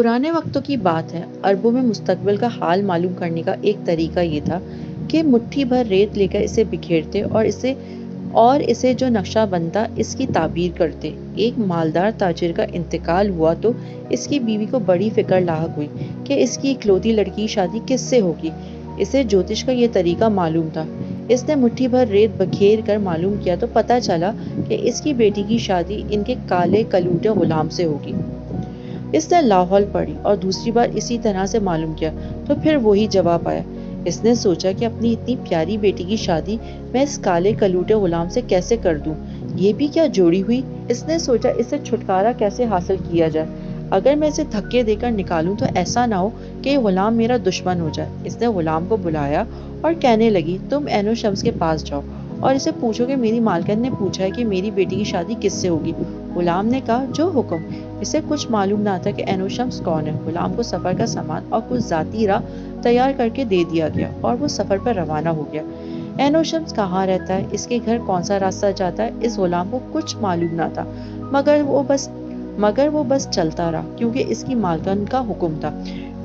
पुराने वक्तों की बात है। अरबों में मुस्तकबिल का हाल मालूम करने का एक तरीका ये था कि मुट्ठी भर रेत लेकर इसे बिखेरते और इसे जो नक्शा बनता इसकी ताबीर करते। एक मालदार ताजिर का इंतकाल हुआ तो इसकी बीवी को बड़ी फिक्र लाहक हुई कि इसकी इकलौती लड़की की शादी किससे होगी। इसे ज्योतिष का ये तरीका मालूम था। इसने मुट्ठी भर रेत बखेर कर मालूम किया तो पता चला कि इसकी बेटी की शादी इनके काले कलूटे गुलाम से होगी। इसने लाहौल पढ़ी और दूसरी बार इसी तरह से मालूम किया तो फिर वही जवाब आया। इसने सोचा कि अपनी इतनी प्यारी बेटी की शादी मैं इस काले कलूटे गुलाम से कैसे कर दूं। ये भी क्या जोड़ी हुई। इसने सोचा इससे छुटकारा कैसे हासिल किया जाए। अगर मैं इसे धक्के देकर निकालूं तो ऐसा ना हो कि गुलाम मेरा दुश्मन हो जाए। इसने गुलाम को बुलाया और कहने लगी, तुम ऐनो शम्स के पास जाओ और इसे पूछो कि मेरी मालकिन ने पूछा है कि मेरी बेटी की शादी किससे होगी। गुलाम ने कहा, जो हुक्म। इसे कुछ मालूम ना था कि ऐनो शम्स कौन है। गुलाम को सफर का सामान और कुछ जाती राह तैयार करके दे दिया गया और वो सफर पर रवाना हो गया। ऐनो शम्स कहाँ रहता है, इसके घर कौन सा रास्ता जाता है, इस गुलाम को कुछ मालूम ना था। मगर वो बस चलता रहा क्योंकि इसकी मालकिन का हुक्म था।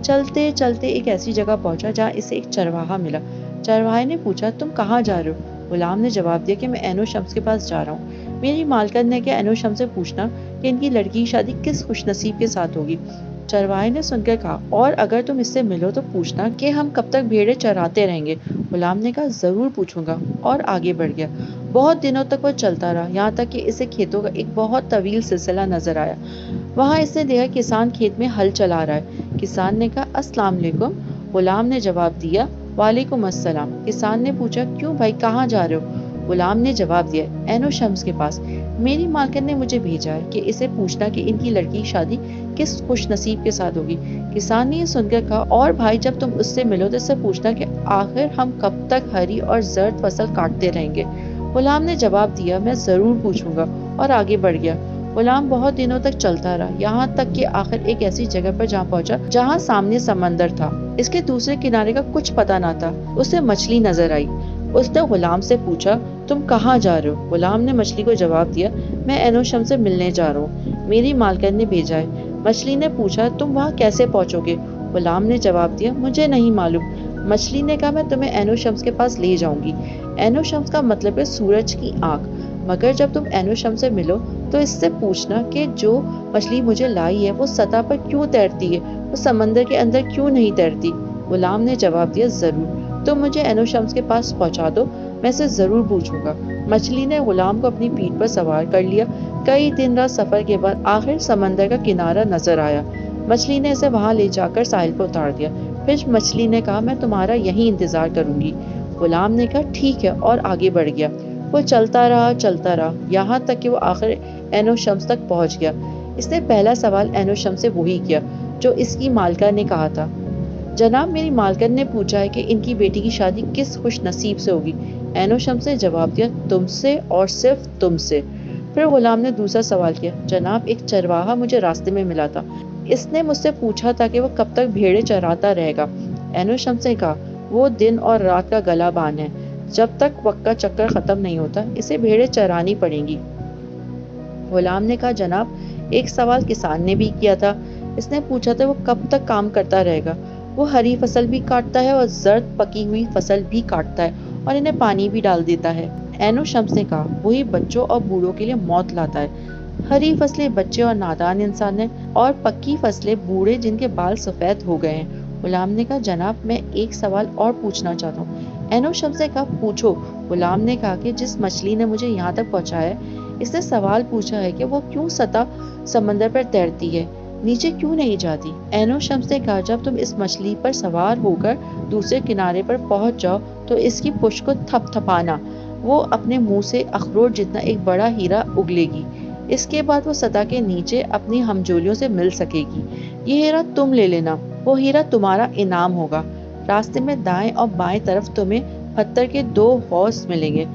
चलते चलते एक ऐसी जगह पहुंचा जहाँ इसे एक चरवाहा मिला। चरवाहे ने पूछा, तुम कहाँ जा रहे हो। गुलाम ने जवाब दिया कि मैं ऐनो शम्स के पास जा रहा हूँ। मेरी मालकिन ने क्या ऐनो शम्स से पूछना कि इनकी लड़की की शादी किस खुशनसीब के साथ होगी। चरवाहे ने सुनकर कहा, और अगर तुम इससे मिलो तो पूछना कि हम कब तक भेड़ें चराते रहेंगे। गुलाम ने कहा, जरूर पूछूंगा, और आगे बढ़ गया। बहुत दिनों तक वो चलता रहा, यहाँ तक कि इसे खेतों का एक बहुत तवील सिलसिला नजर आया। वहाँ इसने देखा किसान खेत में हल चला रहा है। किसान ने कहा, अस्सलाम वालेकुम। गुलाम ने जवाब दिया, वालेकुम अस्सलाम। किसान ने पूछा, क्यों भाई, कहाँ जा रहे हो। गुलाम ने जवाब दिया, ऐनो शम्स के पास। मेरी मालकिन ने मुझे भेजा है कि इसे पूछना कि इनकी लड़की की शादी किस खुश नसीब के साथ होगी। किसान ने ये सुनकर कहा, और भाई जब तुम उससे मिलो तो इससे पूछना कि आखिर हम कब तक हरी और जर्द फसल काटते रहेंगे। गुलाम ने जवाब दिया, मैं जरूर पूछूंगा, और आगे बढ़ गया। गुलाम बहुत दिनों तक चलता रहा, यहाँ तक कि आखिर एक ऐसी जगह पर जहाँ पहुंचा जहाँ सामने समंदर था। इसके दूसरे किनारे का कुछ पता ना था। उसे मछली नजर आई। उसने गुलाम से पूछा, तुम कहाँ जा रहे हो। गुलाम ने मछली को जवाब दिया, मैं ऐनो शम्स से मिलने जा रहा हूँ, मेरी मालकिन ने भेजा है। मछली ने पूछा, तुम वहाँ कैसे पहुँचोगे। गुलाम ने जवाब दिया, मुझे नहीं मालूम। मछली ने कहा, मैं तुम्हें ऐनो शम्स के पास ले जाऊंगी। ऐनो शम्स का मतलब है सूरज की आंख। मगर जब तुम ऐनो शम्स से मिलो तो इससे पूछना कि जो मछली मुझे लाई है वो सतह पर क्यों तैरती है, वो समंदर के अंदर क्यों नहीं तैरती। गुलाम ने जवाब दिया, जरूर, तुम मुझे ऐनो शम्स के पास पहुंचा दो, मैं इसे जरूर पूछूंगा। मछली ने गुलाम को अपनी पीठ पर सवार कर लिया। कई दिन रात सफर के बाद आखिर समंदर का किनारा नजर आया। मछली ने इसे वहां ले जाकर साहिल पर उतार दिया। फिर मछली ने कहा, मैं तुम्हारा यहीं इंतजार करूंगी। गुलाम ने कहा, ठीक है, और आगे बढ़ गया। वो चलता रहा यहाँ तक कि वो आखिर ऐनो शम्स तक पहुंच गया। इसने पहला सवाल ऐनो शम्स से वही किया जो इसकी मालका ने कहा था। जनाब, मेरी मालकिन ने पूछा है कि इनकी बेटी की शादी किस खुश नसीब से होगी। ऐनो शम्स ने जवाब दिया, तुमसे और सिर्फ तुमसे। फिर गुलाम ने दूसरा सवाल किया, जनाब, एक चरवाहा मुझे रास्ते में मिला था। इसने मुझसे पूछा था कि वो कब तक भेड़ें चराता रहेगा। ऐनो शम्स ने कहा, वो दिन और रात का गला बान है, जब तक वक्त का चक्कर खत्म नहीं होता इसे भेड़ें चरानी पड़ेंगी। गुलाम ने कहा, जनाब, एक सवाल किसान ने भी किया था। इसने पूछा था वो कब तक काम करता रहेगा। वो हरी फसल भी काटता है और जर्द पकी हुई फसल भी काटता है और इन्हें पानी भी डाल देता है। ऐनो शम्स ने कहा, वही बच्चों और बूढ़ों के लिए मौत लाता है। हरी फसलें बच्चे और नादान इंसान हैं और पक्की फसलें बूढ़े जिनके बाल सफेद हो गए हैं। गुलाम ने कहा, जनाब, मैं एक सवाल और पूछना चाहता हूँ। ऐनो शम्स ने कहा, पूछो। गुलाम ने कहा कि जिस मछली ने मुझे यहाँ तक पहुँचाया है, इसने सवाल पूछा है कि वो क्यों सतह समंदर पर तैरती है, नीचे क्यों नहीं जाती। ऐनो शम्स ने कहा, जब तुम इस मछली पर सवार होकर दूसरे किनारे पर पहुंच जाओ तो इसकी पुष्ट को थपथपाना, वो अपने मुंह से अखरोट जितना एक बड़ा हीरा उगलेगी। इसके बाद वो सतह के नीचे अपनी हमजोलियों से मिल सकेगी। ये हीरा तुम ले लेना, वो हीरा तुम्हारा इनाम होगा। रास्ते में दाएं और बाएं तरफ तुम्हें पत्थर के 2 हौज मिलेंगे,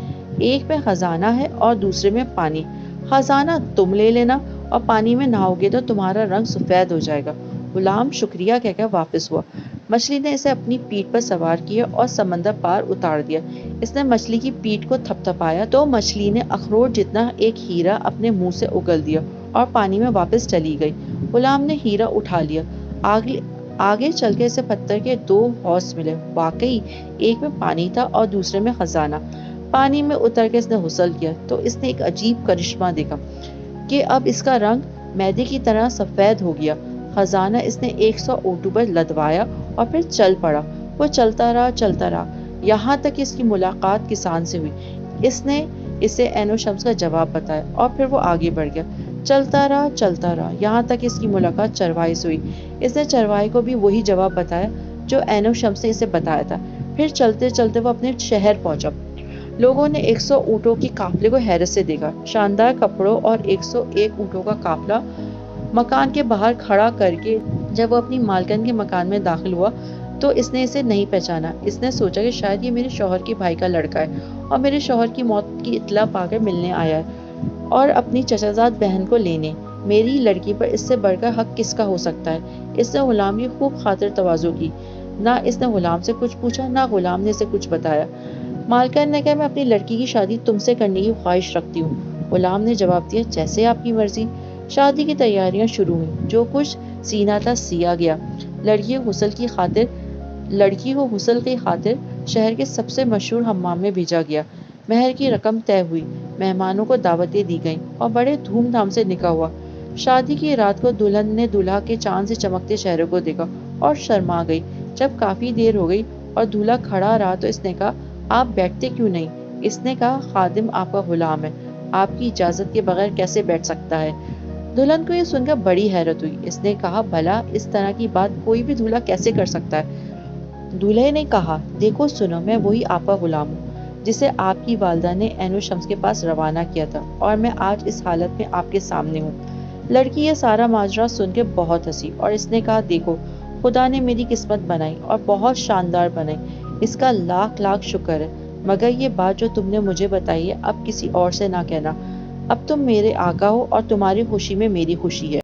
एक में खजाना है और दूसरे में पानी। खजाना तुम ले लेना और पानी में नहाओगे तो तुम्हारा रंग सफेद हो जाएगा। गुलाम शुक्रिया कहकर वापस हुआ। मछली ने इसे अपनी पीठ पर सवार किया और समंदर पार उतार दिया। इसने मछली की पीठ को थपथपाया तो मछली ने अखरोट जितना एक हीरा अपने मुंह से उगल दिया और पानी में वापस चली गई। गुलाम ने हीरा उठा लिया। آگے چل کے اسے پتھر کے 2 حوض ملے، واقعی ایک میں پانی تھا اور دوسرے میں خزانہ۔ پانی میں اتر کے اس نے غسل کیا تو اس نے ایک عجیب کرشمہ دیکھا کہ اب اس کا رنگ میدے کی طرح سفید ہو گیا۔ خزانہ اس نے 100 اونٹوں پر لدوایا اور پھر چل پڑا۔ وہ چلتا رہا یہاں تک کہ اس کی ملاقات کسان سے ہوئی۔ اس نے اسے عین الشمس کا جواب بتایا اور پھر وہ آگے بڑھ گیا۔ چلتا رہا یہاں تک کہ اس کی ملاقات چرواہے سے ہوئی۔ اس نے چرواہے کو بھی وہی جواب بتایا جو عین الشمس نے اسے بتایا تھا۔ پھر چلتے چلتے وہ اپنے شہر پہنچا۔ لوگوں نے 100 اونٹوں کے قافلے کو حیرت سے دیکھا۔ شاندار کپڑوں اور 101 اونٹوں کا قافلہ مکان کے باہر کھڑا کر کے جب وہ اپنی مالکن کے مکان میں داخل ہوا تو اس نے اسے نہیں پہچانا۔ اس نے سوچا کہ شاید یہ میرے شوہر کے بھائی کا لڑکا ہے اور میرے شوہر کی موت کی اطلاع پا کر ملنے آیا ہے اور اپنی چچا زاد بہن کو لینے۔ میری لڑکی پر اس سے بڑھ کر حق کس کا ہو سکتا ہے؟ اس نے غلام کی خوب خاطر تواضع کی۔ نہ اس نے غلام سے کچھ پوچھا، نہ غلام نے اسے کچھ بتایا۔ مالکن نے کہا، میں اپنی لڑکی کی شادی تم سے کرنے کی خواہش رکھتی ہوں۔ غلام نے جواب دیا، جیسے آپ کی مرضی۔ شادی کی تیاریاں شروع ہوئیں۔ جو کچھ سینا تھا سیا گیا۔ لڑکی کو غسل کی خاطر شہر کے سب سے مشہور حمام میں بھیجا گیا۔ مہر کی رقم طے ہوئی، مہمانوں کو دعوتیں دی گئیں اور بڑے دھوم دھام سے نکاح ہوا۔ شادی کی رات کو دلہن نے دولہا کے چاند سے چمکتے چہرے کو دیکھا اور شرما گئی۔ جب کافی دیر ہو گئی اور دولہا کھڑا رہا تو اس نے کہا، آپ بیٹھتے کیوں نہیں؟ اس نے کہا، خادم آپ کا غلام ہے، آپ کی اجازت کے بغیر کیسے بیٹھ سکتا ہے؟ دلہن کو یہ سن کر بڑی حیرت ہوئی۔ اس نے کہا، بھلا اس طرح کی بات کوئی بھی دولہا کیسے کر سکتا ہے؟ دولہے نے کہا، دیکھو سنو، میں وہی آپ کا غلام ہوں جسے آپ کی والدہ نے عین الشمس کے پاس روانہ کیا تھا اور میں آج اس حالت میں آپ کے سامنے ہوں۔ لڑکی یہ سارا ماجرا سن کے بہت ہنسی اور اس نے کہا، دیکھو خدا نے میری قسمت بنائی اور بہت شاندار بنائی، اس کا لاکھ لاکھ شکر ہے، مگر یہ بات جو تم نے مجھے بتائی ہے اب کسی اور سے نہ کہنا۔ اب تم میرے آقا ہو اور تمہاری خوشی میں میری خوشی ہے۔